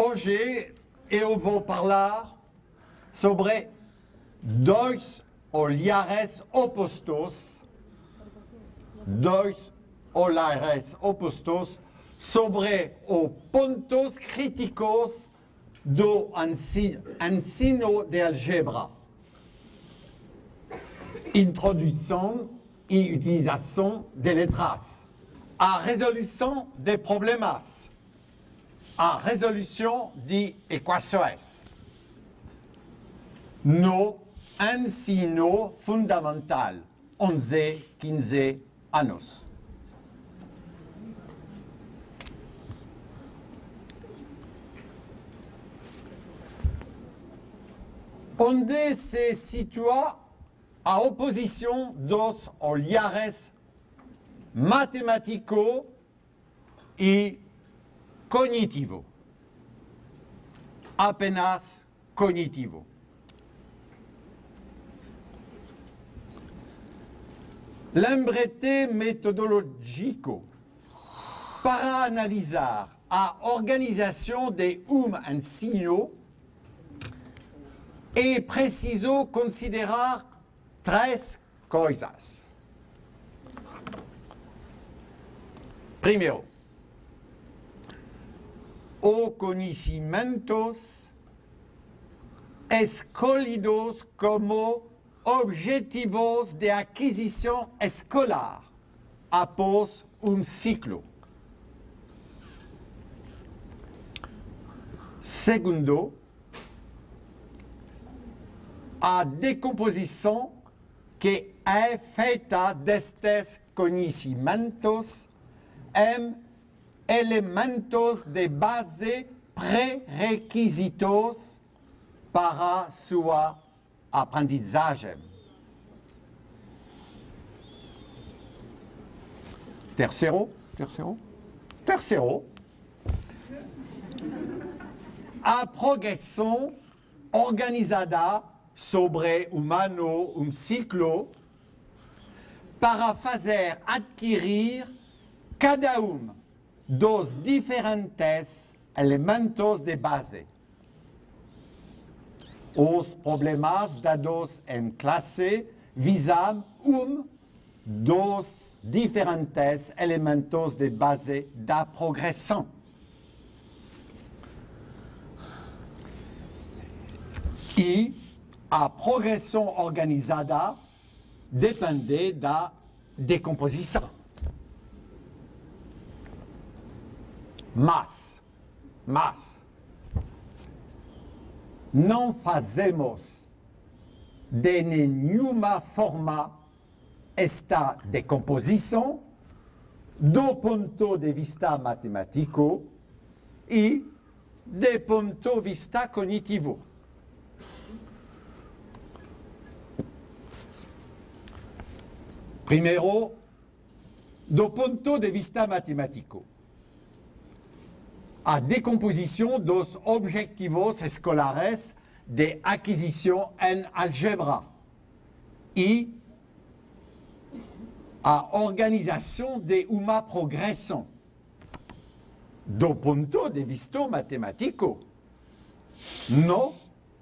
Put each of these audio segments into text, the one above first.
Hoje eu vou falar sobre dois olhares opostos, sobre os pontos críticos do ensino de álgebra. Introdução e utilização de letras. A resolução de problemas. A resolução de equações. No ensino fundamental, 11, 15 anos. Onde se situa a oposição dos olhares matemático e cognitivo. Apenas cognitivo. Lembrete metodológico para analisar a organização de ensino é preciso considerar três coisas. Primeiro, os conhecimentos escolhidos como objetivos de aquisição escolar após ciclo. Segundo, a decomposição que é feita destes conhecimentos em elementos de base pré-requisitos para sua aprendizagem. Terceiro, a progressão organizada sobre ciclo para fazer adquirir cada dos diferentes elementos de base. Os problemas dados em classe visam dos diferentes elementos de base da progressão. E a progressão organizada depende da decomposição. Mas não fazemos de nenhuma forma esta decomposição do ponto de vista matemático e do ponto de vista cognitivo. Primeiro, do ponto de vista matemático. A decomposição dos objetivos escolares de aquisição em álgebra e a organização de uma progressão do ponto de vista matemático, não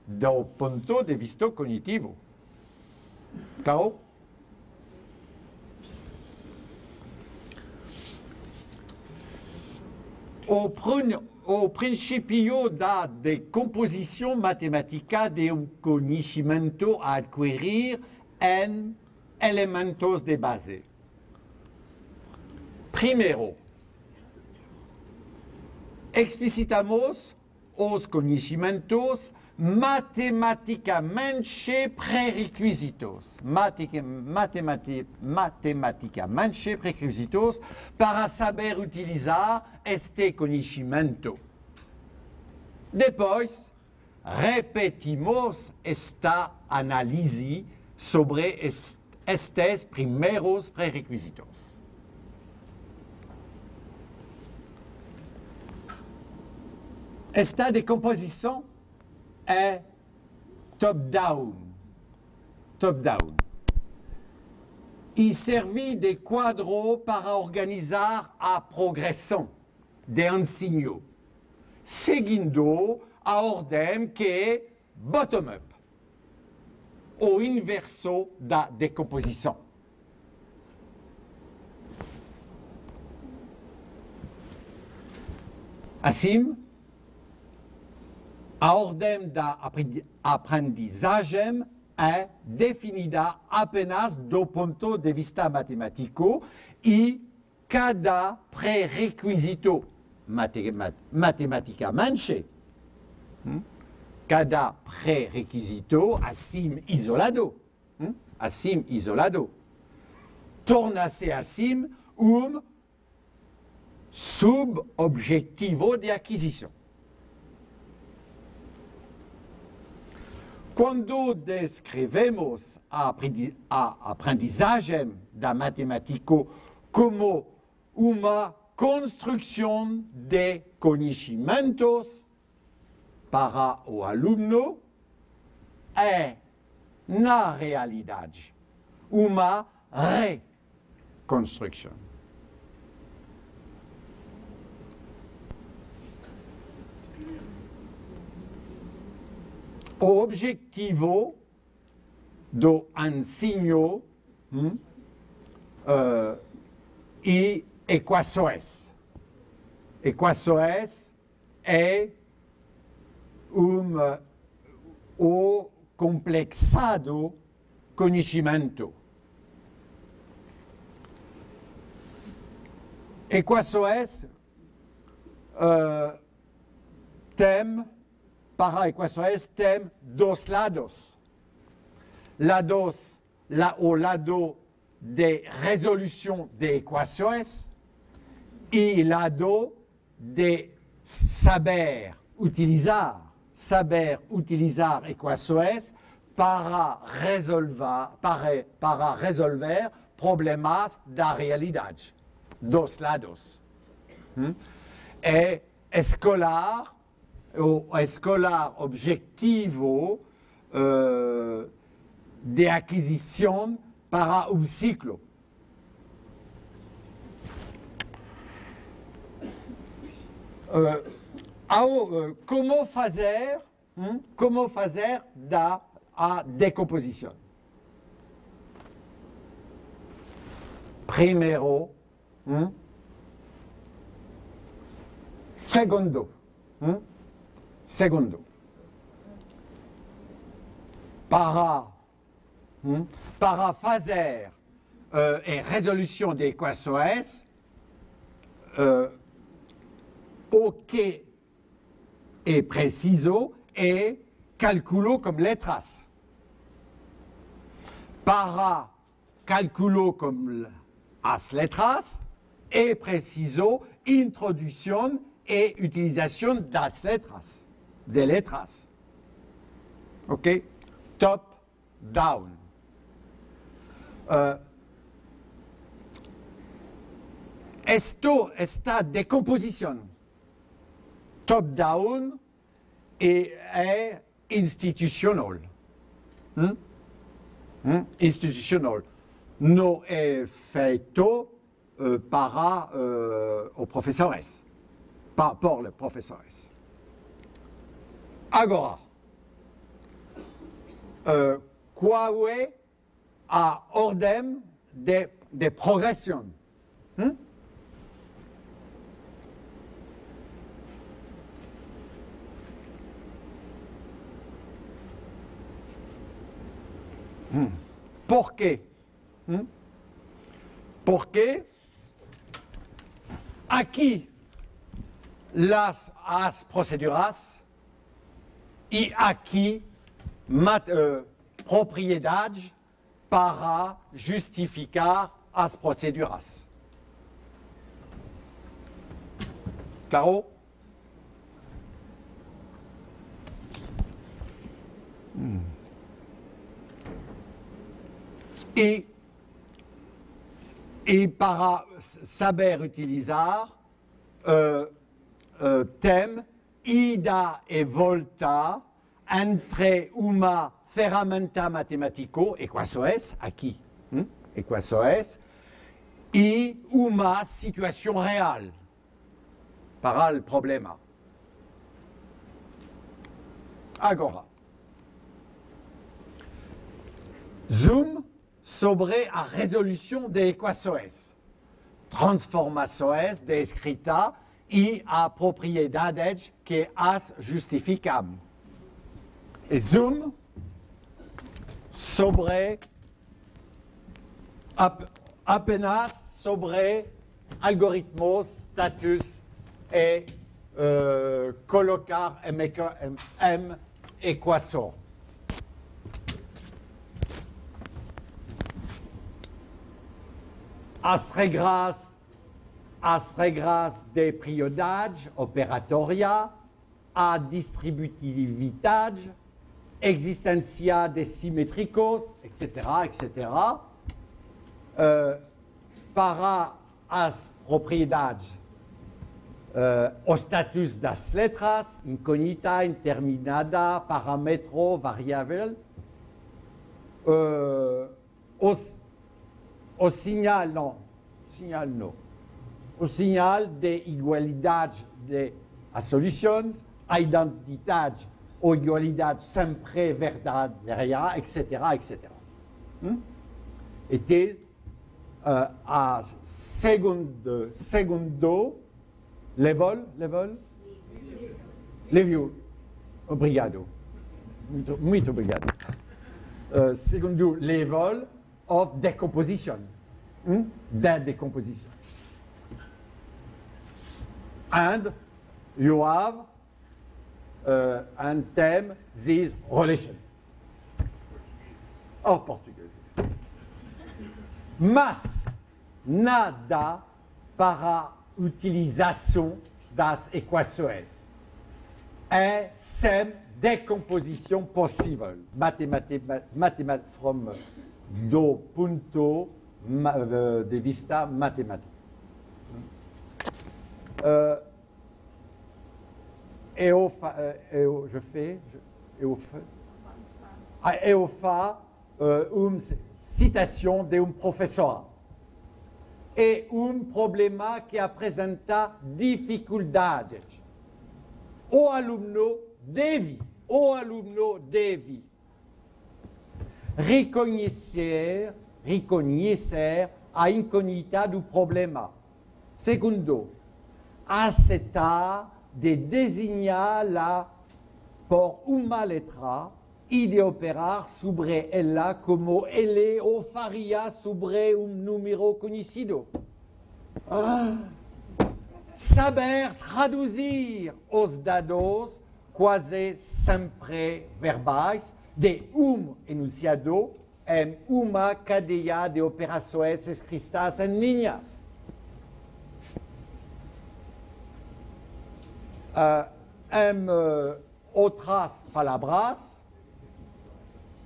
do ponto de vista cognitivo. Claro? O princípio da decomposição matemática de conhecimento a adquirir em elementos de base. Primeiro, explicitamos os conhecimentos matematicamente pré-requisitos. Matematicamente pré-requisitos para saber utilizar este conhecimento. Depois, repetimos esta análise sobre estes primeiros pré-requisitos. Esta decomposição é top-down. E serve de quadro para organizar a progressão de ensino, seguindo a ordem que é bottom-up, o inverso da decomposição. Assim, a ordem da aprendizagem é definida apenas do ponto de vista matemático e cada pré-requisito matematicamente, cada pré-requisito assim isolado, torna-se assim subobjetivo de aquisição. Quando descrevemos a aprendizagem da matemática como uma construção de conhecimentos para o aluno, é, na realidade, uma reconstrução. O objetivo do ensino e equações. Equações é o complexado conhecimento. Equações para equações tem dois lados. O lado de resolução de equações e o lado de saber utilizar equações para resolver problemas da realidade. Dos lados. É o escolar objetivo de aquisição para um ciclo. Como fazer a decomposição? Primeiro, segundo, para fazer a resolução de equações, o que é preciso é cálculo com letras. Para cálculo com as letras, é preciso introdução e utilização das letras, de letras. Ok? Top, down. Esta decomposição top-down é institucional. Institucional. Não é feito para os professores, por os professores. Agora, qual é a ordem de progressão? Por quê? Porque aqui as proceduras e aqui propriedade para justificar as proceduras. Claro? E para saber utilizar, tem ida e volta entre uma ferramenta matemática, equações, aqui, equações, e uma situação real para o problema. Agora. Zoom sobre a resolução de equações. Transformações de escrita e a propriedades que as justificam. E zoom sobre apenas sobre algoritmos, status e colocar M equação. As regras de prioridade operatória, a distributividade, existência de simétricos, etc., etc. Para as propriedades, o status das letras, incognita, interminada, parámetro, variável, o signal, não, o signal de igualdade de as soluções, a identidade ou igualdade sempre verdadeira, etc., etc. It a segundo level, review. Obrigado. Muito obrigado. Segundo level of decomposition. That decomposition. And you have and them this relation. Oh, português. Mas nada para utilização das equações. É sem decomposição possível. From do ponto de vista mathématique. Eu faço uma citação de professor. É problema que apresenta dificuldades. O aluno deve reconhecer a incognita do problema. Segundo, aceitar de designá-la por uma letra e de operar sobre ela como ele o faria sobre número conhecido. Saber traduzir os dados quase sempre verbais de enunciado em uma cadeia de operações escritas em linhas. Em outras palavras,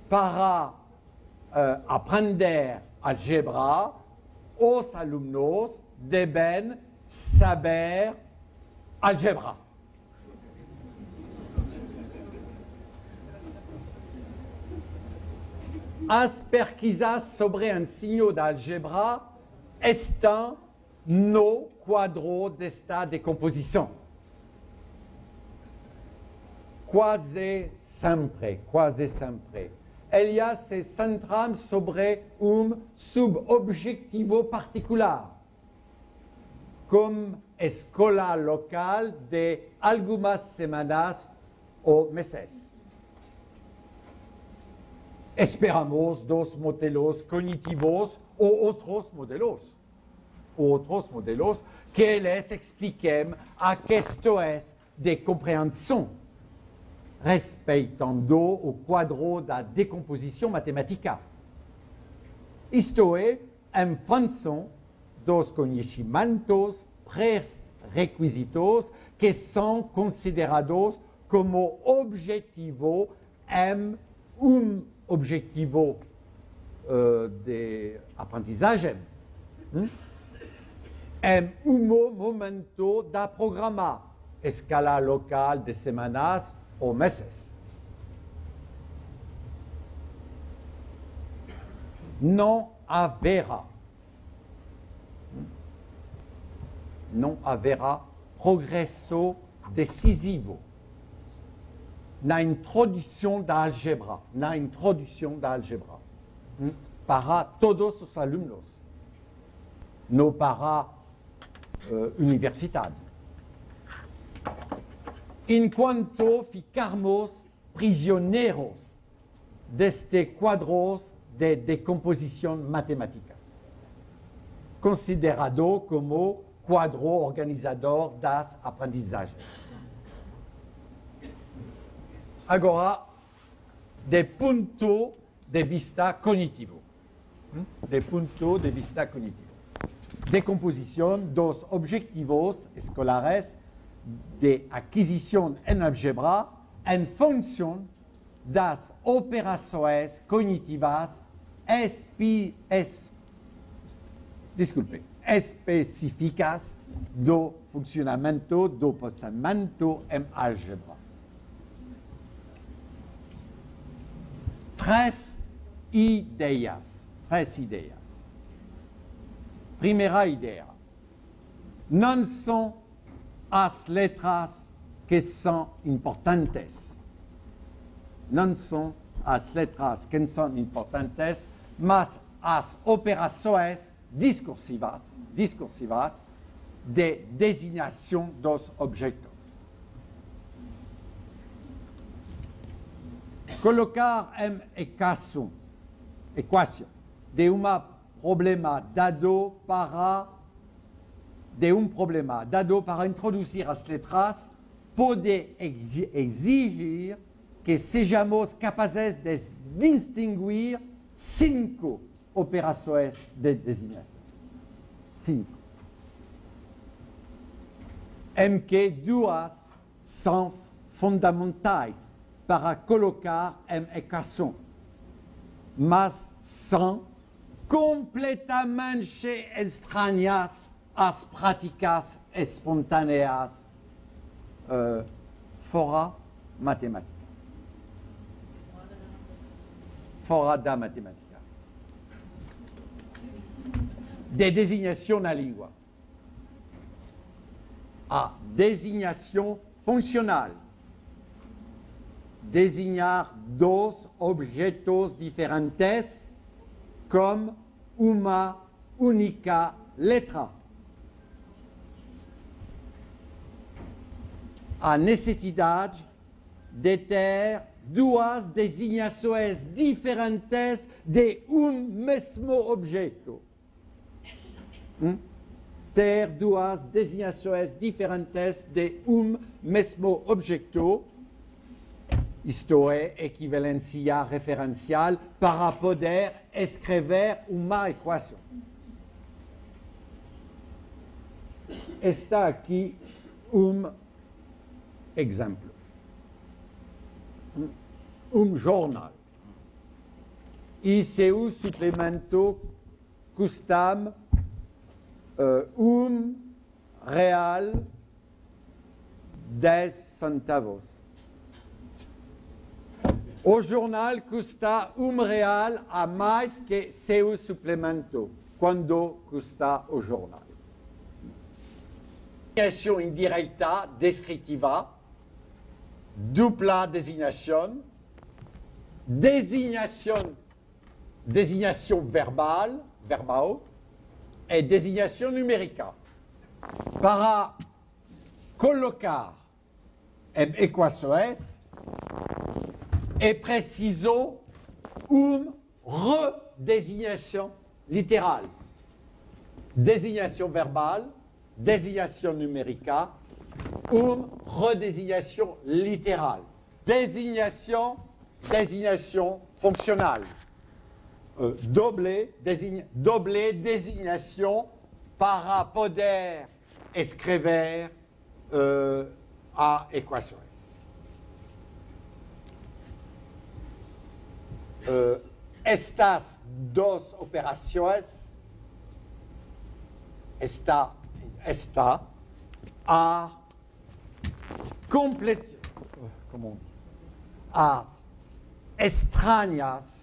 para aprender álgebra, os alunos devem saber álgebra. As pesquisas sobre ensino da álgebra estão no quadro desta decomposição. Quase sempre. Elas se centram sobre subobjetivo particular, como escola local de algumas semanas ou meses. Esperamos dos modelos cognitivos ou outros modelos que les expliquem a questões de compreensão, respeitando o quadro da decomposição matemática. Isto é, em função dos conhecimentos pré-requisitos que são considerados como objetivo em objetivo de aprendizagem. Em momento da programa, escala local de semanas ou meses. Não haverá progresso decisivo na introducción d'algebra, para todos los alumnos, no para universidad. En cuanto ficamos prisioneros de este cuadros de decomposición matemática, considerado como cuadro organizador das aprendizajes. Agora, de punto de vista cognitivo. Decomposición dos objetivos escolares de adquisición en álgebra en función das operações cognitivas específicas do funcionamento do pensamento em álgebra. Três ideias. Primeira ideia. Não são as letras que são importantes. Mas as operações discursivas de designação dos objetos. Colocar em equação de um problema dado para introduzir as letras pode exigir que sejamos capazes de distinguir 5 operações de designação. 5. Em que 2 são fundamentais para colocar em equação, mas são completamente estranhas às práticas espontâneas fora da matemática. De designação na língua. A designação funcional. Designar dois objetos diferentes com uma única letra. A necessidade de ter duas designações diferentes de mesmo objeto. Ter duas designações diferentes de mesmo objeto. Isto é equivalência referencial para poder escrever uma equação. Está aqui exemplo. Jornal. E seu suplemento custa R$1,10. O jornal custa R$1 a mais que seu suplemento, quando custa o jornal. Designação indireta, descritiva, dupla designação, designação verbal e designação numérica. Para colocar em equações, é preciso redesignação literal. Designação verbal, designação numérica, redesignação literal. Designação fonctionnelle. Double désignation para poder escrever a equações. Estas duas operações está a extrañas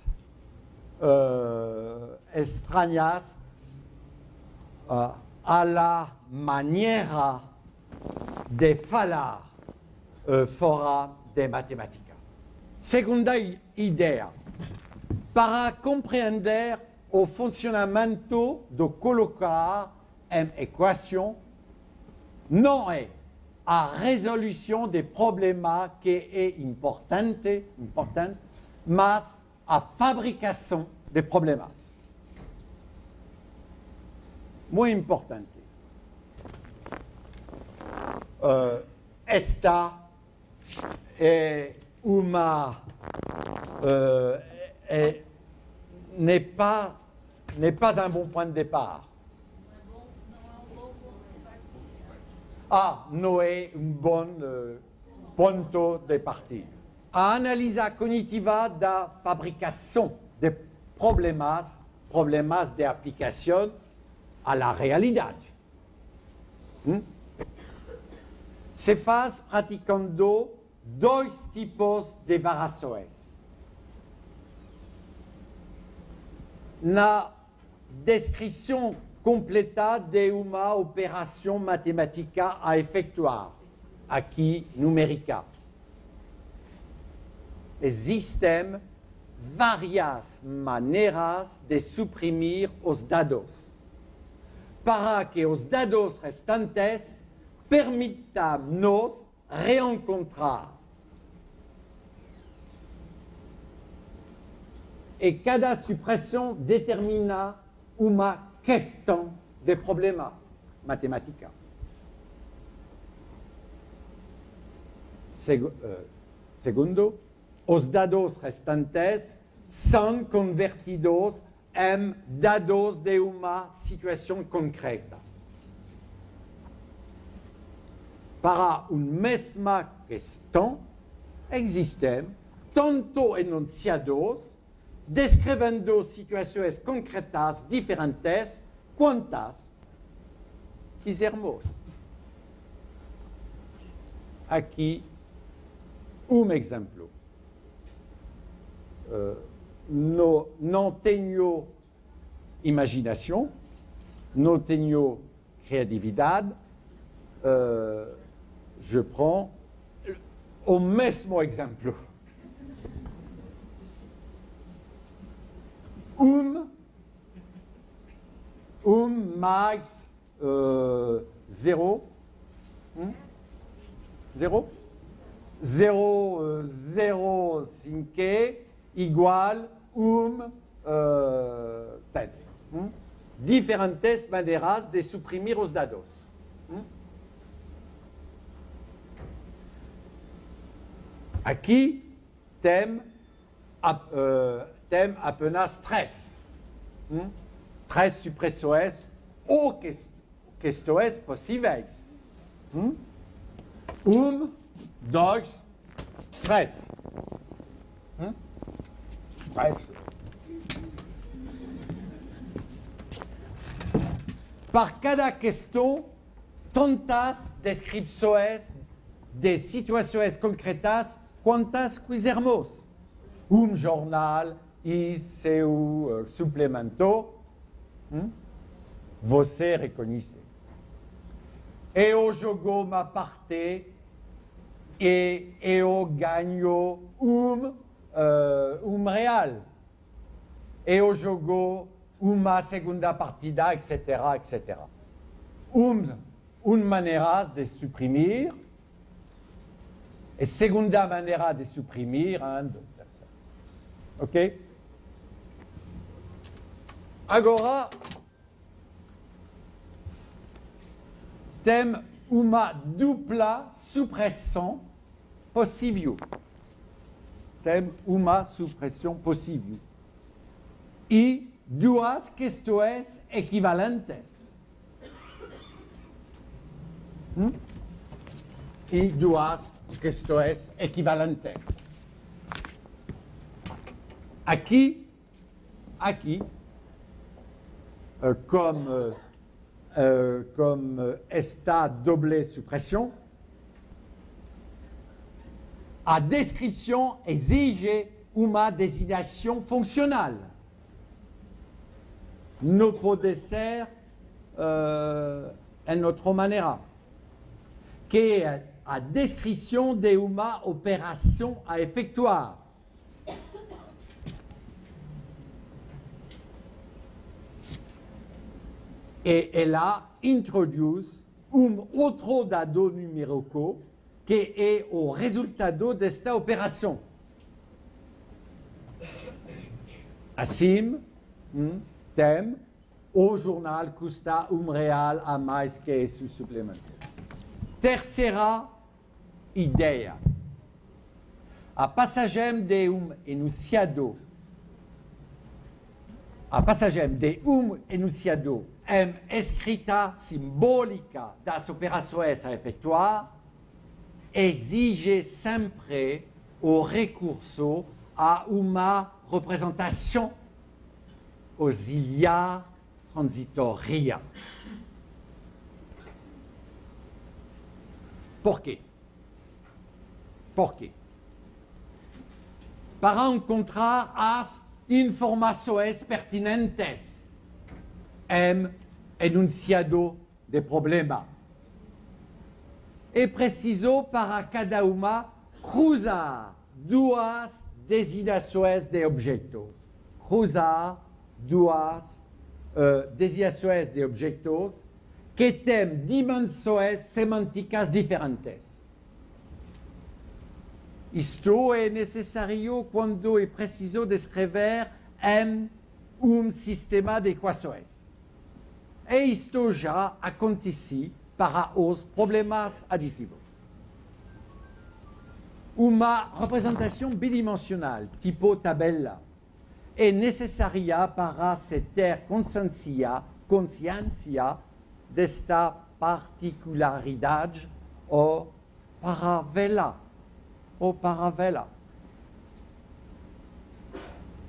a la manera de falar fora de matemática. Segunda idea, para compreender o funcionamento do colocar em equação, não é a resolução de problema que é importante, mas a fabricação de problemas. Muito importante. Esta é uma n'est pas un bon point de départ. Ah, não é um bom ponto de partida. A análise cognitiva da fabricação de problemas de aplicação à la realidade. Se faz praticando dois tipos de variações. Na descrição completa de uma operação matemática a efetuar, aqui numérica. Existem várias maneiras de suprimir os dados, para que os dados restantes permitam-nos reencontrar. E cada supressão determina uma questão de problema matemático. Segundo, os dados restantes são convertidos em dados de uma situação concreta. Para uma mesma questão, existem tanto enunciados descrevendo situações concretas diferentes quantas quisermos. Aqui, exemplo. Não tenho imaginação, não tenho criatividade. Je prends o mesmo exemplo. Mais zero. Zero? 0,05 igual 10. Diferentes maneiras de suprimir os dados. Aqui tem apenas três. Três supressões ou questões possíveis. Dois, três. Para cada questão, tantas descrições de situações concretas quantas quisermos. Jornal e seu suplemento, você reconhece. Eu jogo uma parte e eu ganho real. Eu jogo uma segunda partida, etc., etc. Uma maneira de suprimir e segunda maneira de suprimir ok? Agora, tem uma dupla supressão possível. Tem uma supressão possível. E duas questões equivalentes. E duas questões equivalentes. Aqui, comme esta double suppression, a descrição exige uma designação funcional. Não pode ser em outra maneira, que é a descrição de uma operação a efetuar. Et elle a introduit un autre dado numérico qui est au résultat de cette opération. Assim, thème, au journal custa real a mais que isso suplementaire. Terceira ideia. A passagem de enunciado. A passagem de enunciado escrita simbólica das operações a efetuar exige sempre o recurso a uma representação auxiliar transitoria. Por quê? Por quê? Para encontrar as informações pertinentes enunciado de problema. É preciso para cada uma cruzar duas designações de objetos. Cruzar duas designações de objetos que têm dimensões semânticas diferentes. Isto é necessário quando é preciso descrever sistema de equações. E isto já acontece para os problemas aditivos. Uma representação bidimensional, tipo tabela, é necessária para se ter consciência desta particularidade ou para vê-la.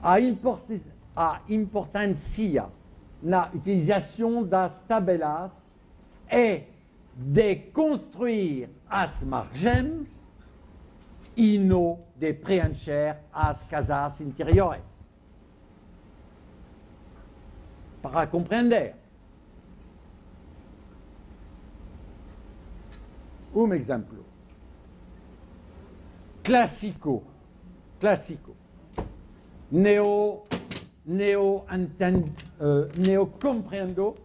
A importância na utilização das tabelas é de construir as margens e não de preencher as casas interiores. Para compreender. Exemplo. Clássico. Neo compreendo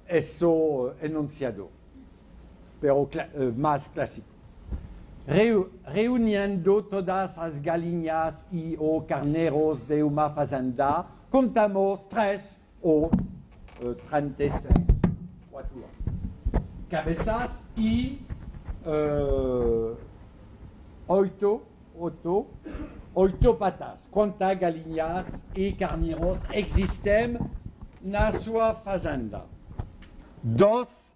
eso enunciado, pero más clásico. Reuniendo todas as galinhas e os carneiros de uma fazenda, contamos 3 ou 36 cabeças e 8 patas. Quantas galinhas e carneiros existem na sua fazenda? Dos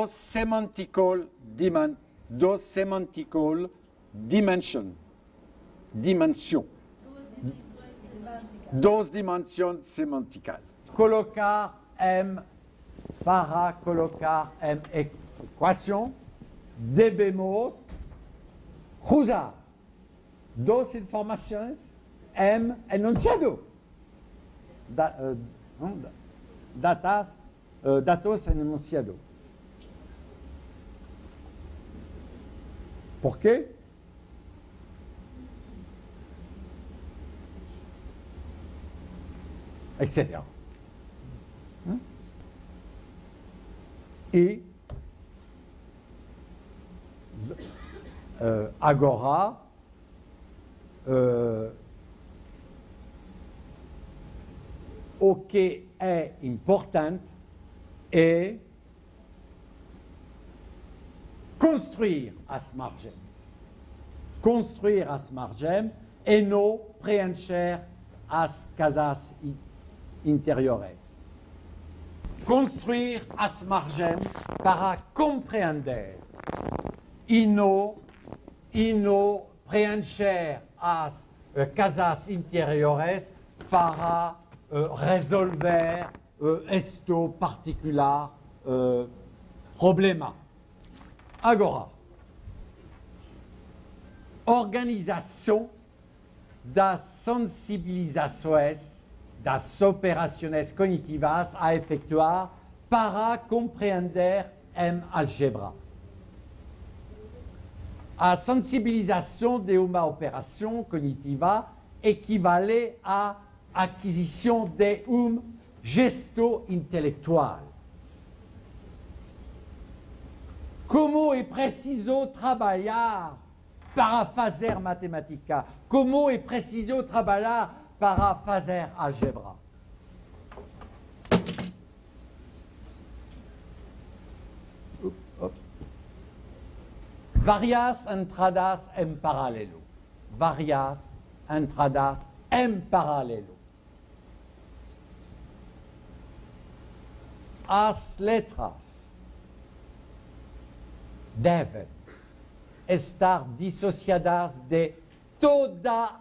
semantical dimension. Dos dimensões semanticas. Colocar M para colocar M equação, devemos cruzar duas informações M enunciado. Dados enunciado. Por quê? Etc. E agora o que é importante é construir as margens. Construir as margens e não preencher as casas interiores. Construir as margens para compreender e não preencher as casas interiores para resolver este particular problema. Agora, organização das sensibilizações das operações cognitivas a efetuar para compreender álgebra. A sensibilização de uma operação cognitiva equivale à aquisição de gesto intelectual. Como é preciso trabalhar para fazer matemática? Como é preciso trabalhar para fazer álgebra? Varias entradas en paralelo. Varias entradas en paralelo. As letras deben estar dissociadas de toda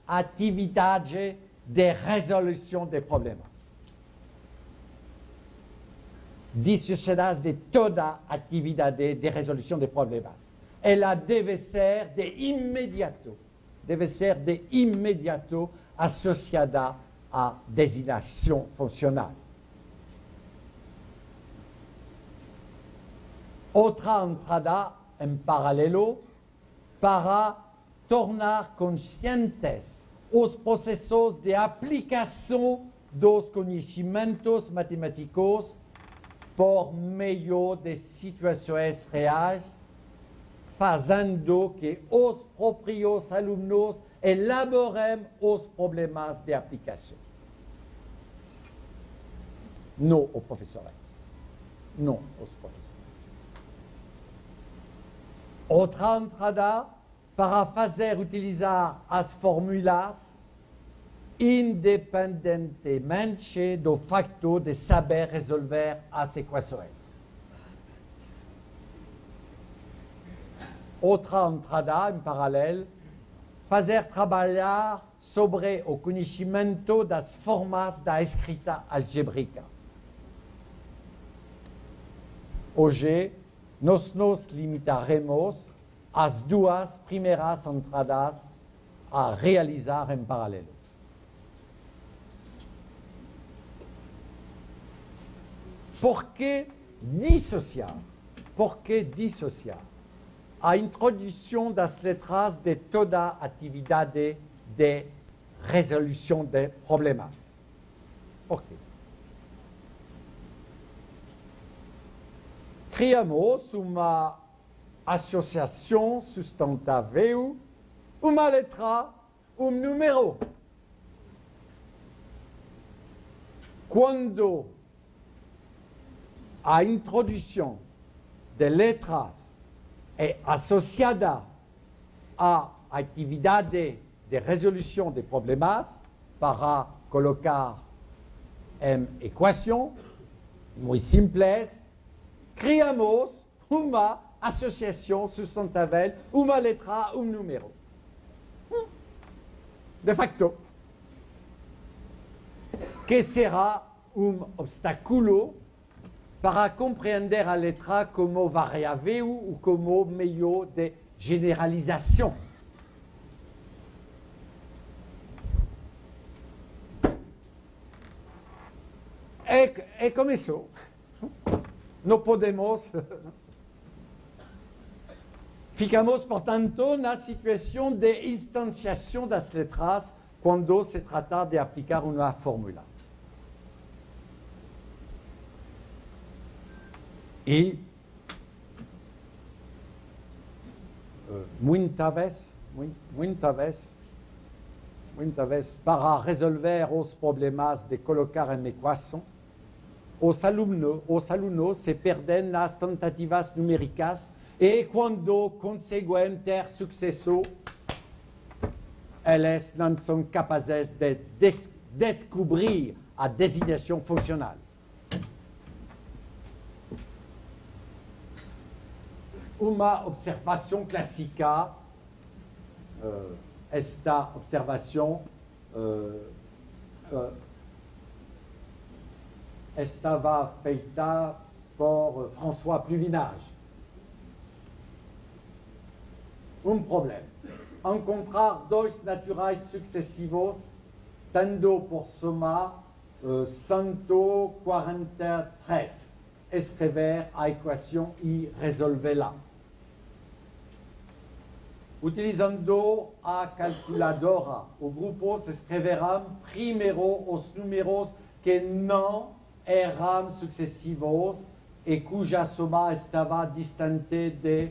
atividade de resolução de problemas. Dissociadas de toda atividade de resolução de problemas. Ela deve ser de imediato associada à designação funcional. Outra entrada em paralelo para tornar conscientes os processos de aplicação dos conhecimentos matemáticos por meio de situações reais, fazendo que os próprios alunos elaborem os problemas de aplicação. Não os professores. Não os professores. Outra entrada para fazer utilizar as fórmulas independentemente do facto de saber resolver as equações. Outra entrada em paralelo, fazer trabalhar sobre o conhecimento das formas da escrita algébrica. Hoje, nós nos limitaremos às duas primeiras entradas a realizar em paralelo. Por que dissociar? Por que dissociar a introdução das letras de toda atividade de resolução de problemas? Por quê? Criamos uma associação sustentável, uma letra, número. Quando a introdução de letras é associada à atividade de resolução de problemas para colocar em equação, muito simples, criamos uma associação sustentável, uma letra, número. De facto, que será obstáculo para compreender a letra como variável ou como meio de generalização. E começou. Não podemos. Ficamos, portanto, na situação de instanciação das letras quando se trata de aplicar uma fórmula. E muitas vezes, para resolver os problemas de colocar em equação, os alunos se perdem nas tentativas numéricas e quando conseguem ter sucesso, eles não são capazes de descobrir a designação funcional. Uma observação clássica, esta observação estava feita por François Pluvinage. Problema. Encontrar dois naturais sucessivos, tendo por soma 143. Escrever a equação e resolvê-la. Utilizando a calculadora, os grupos escreverão primeiro os números que non eram successivos e cuja soma estava distante de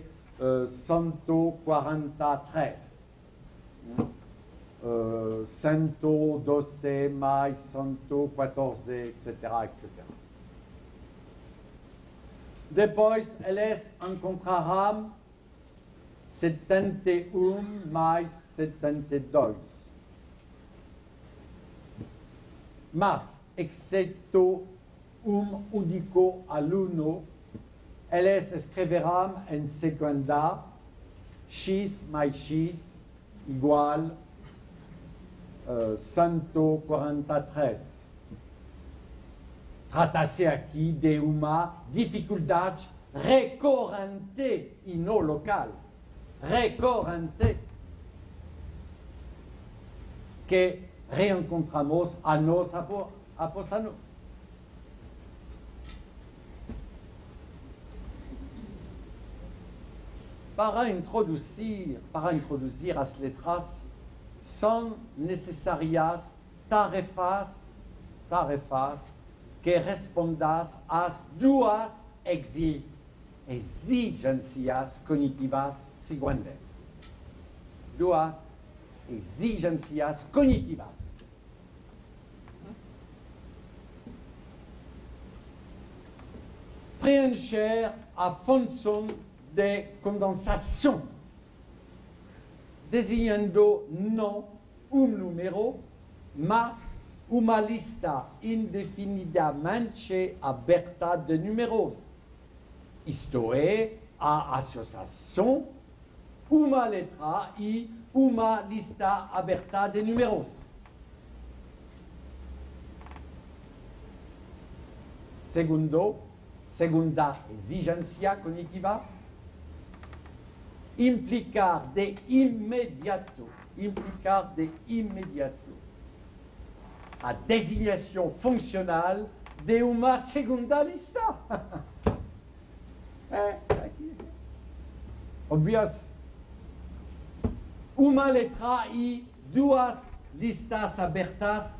143. 112 mais 114, etc., etc. Depois, eles encontraram 71 mais 72. Mas, exceto único aluno, eles escreveram em segunda x mais x igual 143. Trata-se aqui de uma dificuldade recorrente e no local. Recorrente. Que reencontramos anos após anos. Para introduzir as letras, são necessárias tarefas que respondam às duas exigências cognitivas seguintes. Duas exigências cognitivas. Preencher a função de condensação, designando não número, mas uma lista indefinidamente aberta de números. Isto é, a associação, uma letra e uma lista aberta de números. Segunda exigência cognitiva, implicar de imediato a designação funcional de uma segunda lista. Obvious. Uma letra e duas listas abertas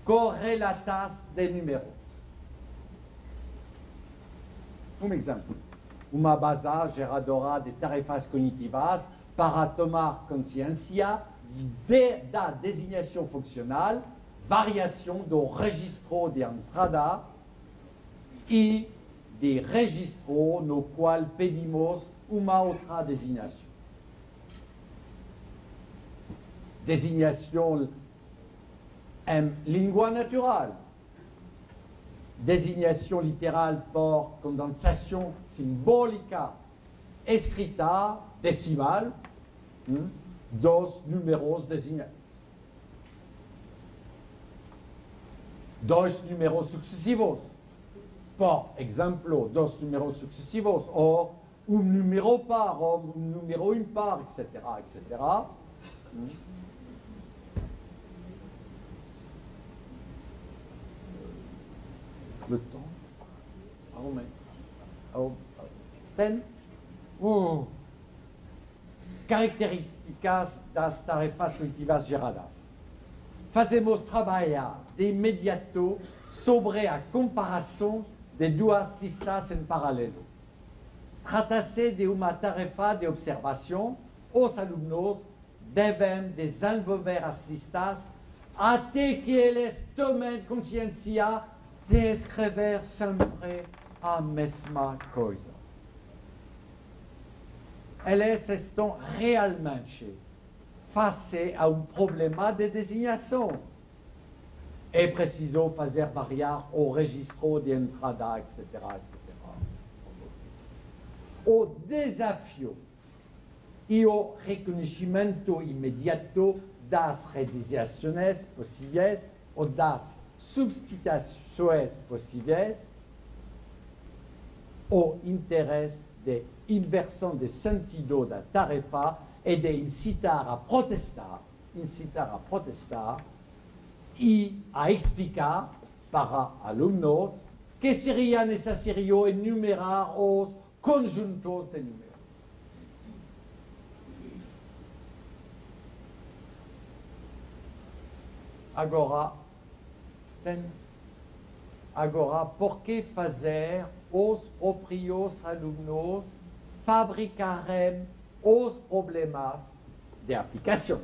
correlatas de números. Exemplo. Uma base geradora de tarefas cognitivas para tomar consciência da designação funcional, variação do registro de entrada e de registro no qual pedimos uma outra designação. Designação em língua natural. Designação literal por condensação simbólica, escrita, decimal, dos números designados. Dois números sucessivos. Por exemplo, dos números sucessivos, ou número par, ou número impar, etc., etc. Le temps. Características das tarefas cognitivas geradas. Fazemos trabalhar de imediato sobre a comparação de duas listas em paralelo. Trata-se de uma tarefa de observação. Os alunos devem desenvolver as listas até que eles tomem consciência de escrever sempre a mesma coisa. Eles estão realmente face a problema de designação. É preciso fazer variar o registro de entrada, etc., etc. O desafio e o reconhecimento imediato das realizações possíveis ou das substituições possíveis, o interesse de inversão de sentido da tarefa e de incitar a protestar e a explicar para alunos que seria necessário enumerar os conjuntos de números. Agora, agora, porque fazer os próprios alunos fabricarem os problemas de aplicação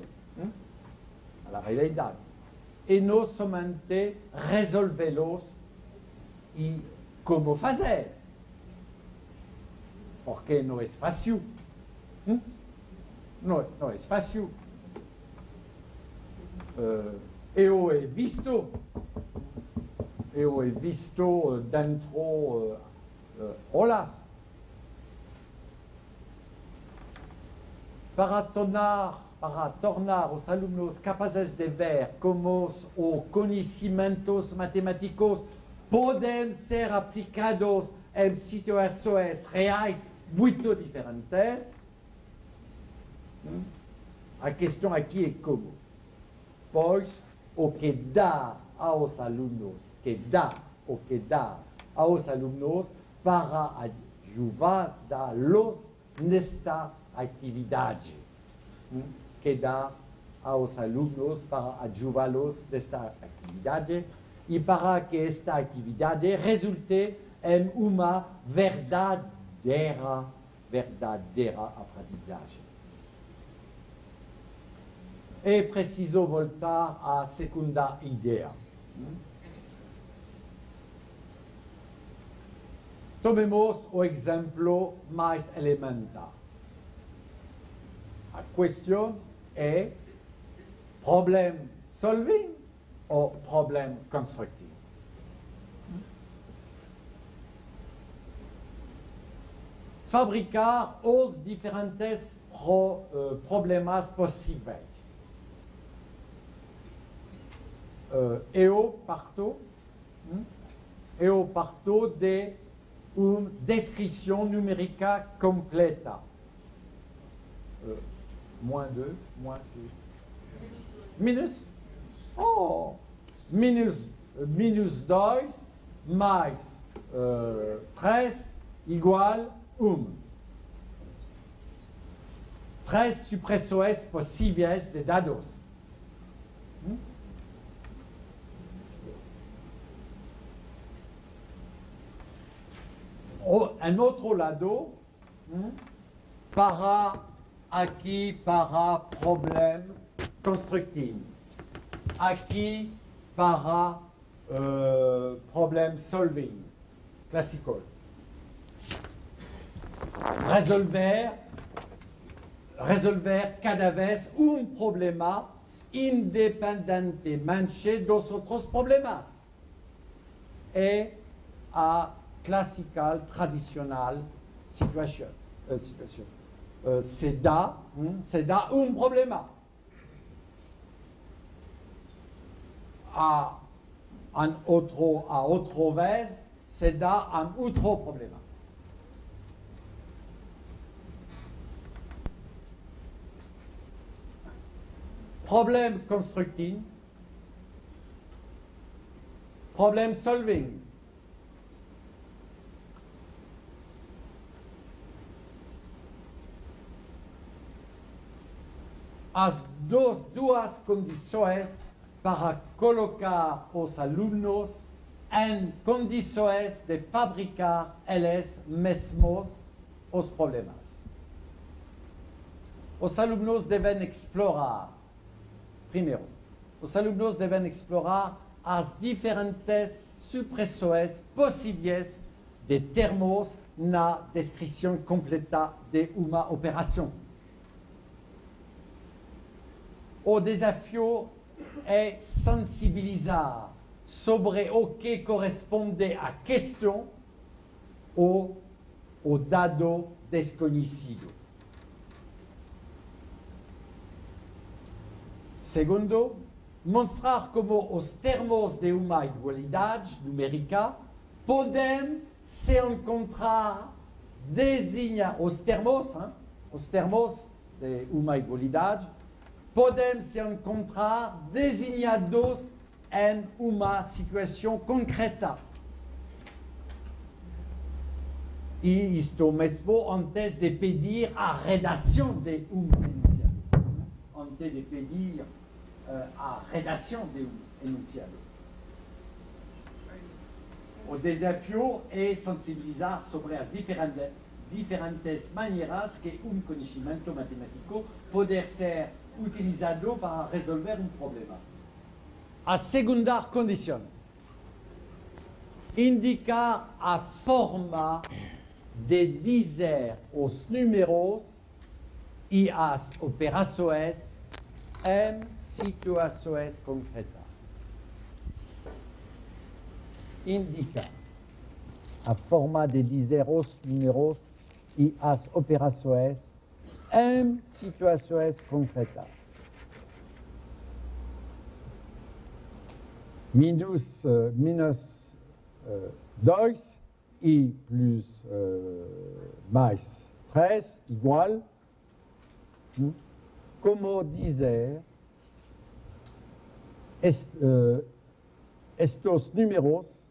à realidade e não somente resolvê-los e como fazer, porque não é fácil. Não é fácil. Eu he visto dentro aulas para tornar os alunos capazes de ver como os conhecimentos matemáticos podem ser aplicados em situações reais muito diferentes. A questão aqui é como. Pois o que dá aos alunos, para ajudá-los nesta atividade. Que dá aos alunos para ajudá-los nesta atividade e para que esta atividade resulte em uma verdadeira aprendizagem. É preciso voltar à segunda ideia. Tomemos o exemplo mais elementar. A questão é problem solving ou problem constructing. Fabricar os diferentes problemas possíveis. Eu parto de uma descrição numérica completa. Moins 2, moins 6. Minus? Oh! Minus 2 mais 3 igual 1. 3 supressões possíveis de dados. Un outro lado, para problème constructif. Aqui para problème solving, classical. Resolver cada vez problema independentemente dos outros problemas. É a classical, tradicional situation. C'est dá problema. A outra vez, c'est dá outro problema. Problem constructing, problem solving. As duas condições para colocar os alunos em condições de fabricar eles mesmos os problemas. Os alunos devem explorar, primeiro, as diferentes supressões possíveis de termos na descrição completa de uma operação. O desafio é sensibilizar sobre o que corresponde à questão ou o dado desconhecido. Segundo, mostrar como os termos de uma igualdade numérica podem se encontrar, os termos de uma igualdade podem se encontrar desenhados em uma situação concreta. E isto mesmo antes de pedir a redação de enunciado. Antes de pedir a redação de enunciado. o desafio é sensibilizar sobre as diferentes maneiras que conhecimento matemático pode ser utilizado para resolver problema. A segunda condição, indicar a forma de dizer os números e as operações em situações concretas. Indica a forma de dizer os números e as operações em situações concretas. Minus 2 e plus mais 3 igual, como dizer estos números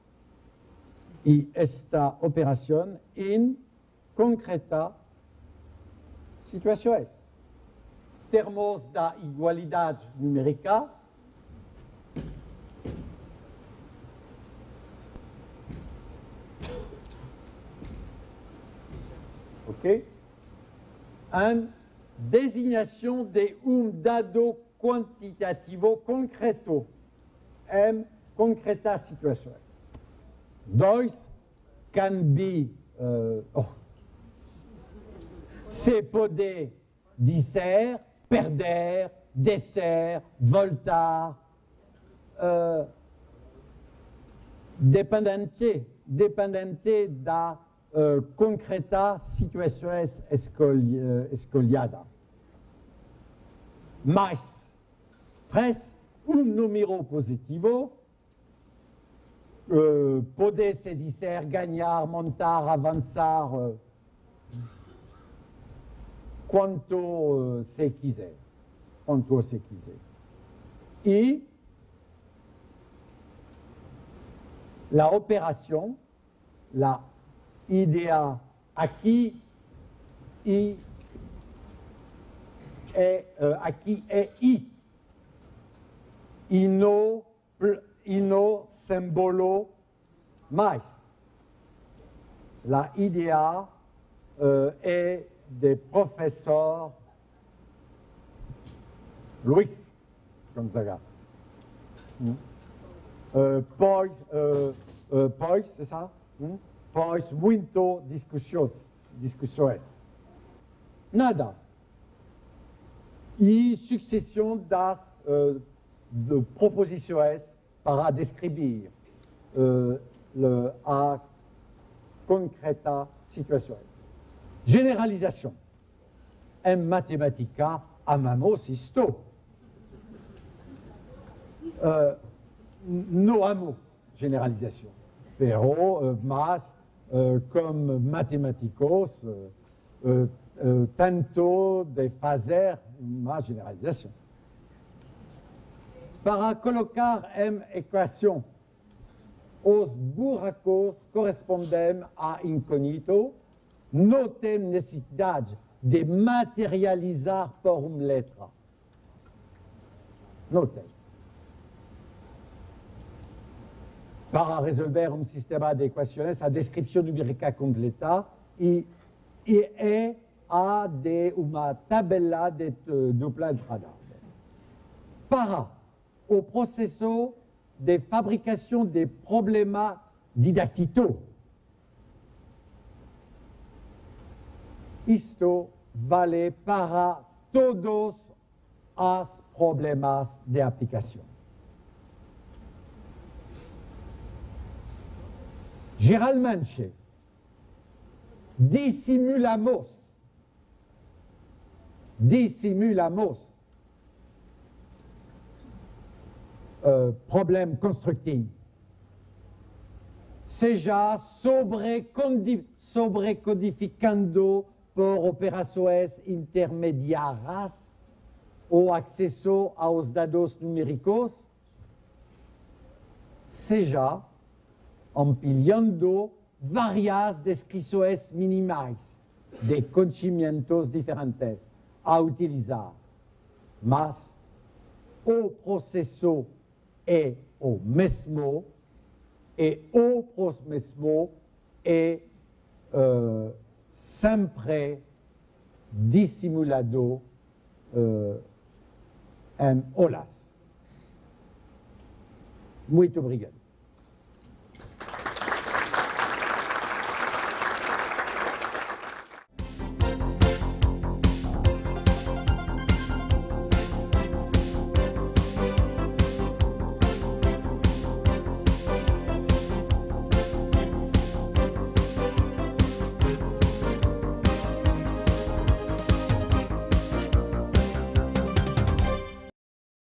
e esta operação em concreta situações. Termos da igualdade numérica, ok? A designação de dado quantitativo concreto em concreta situações. 2 can be se pode dizer, perder, descer, voltar, dependente da concreta situações escolhida. Mais 3, número positivo, pode se dizer ganhar, montar, avançar, quanto se quiser. E la operação, la ideia aqui aqui é I. E no símbolo mais. La ideia é de professor Luís Gonzaga. Pois, c'est ça? Pois muito discussões. Nada. E sucessão das de proposições para descrever a concreta situações. Generalização. Em matemática, amamos isto. Não amo generalização. Mas, como matemáticos, tento de fazer uma generalização. Para colocar em equação os buracos correspondem a incógnito, não tem necessidade de materializar por uma letra. Não tem. Para resolver sistema de equações, a descrição numérica completa é a de uma tabela de dupla entrada. Para o processo de fabricação de problema didático. Isto vale para todos os problemas de aplicação. Geralmente, dissimulamos problème constructif, seja sobrecodificando por operações intermediárias ou acesso aos dados numéricos, seja ampliando várias descrições minimais de conhecimentos diferentes a utilizar, mas o processo é o mesmo e o pros mesmo e sempre dissimulado em olas. Muito obrigado.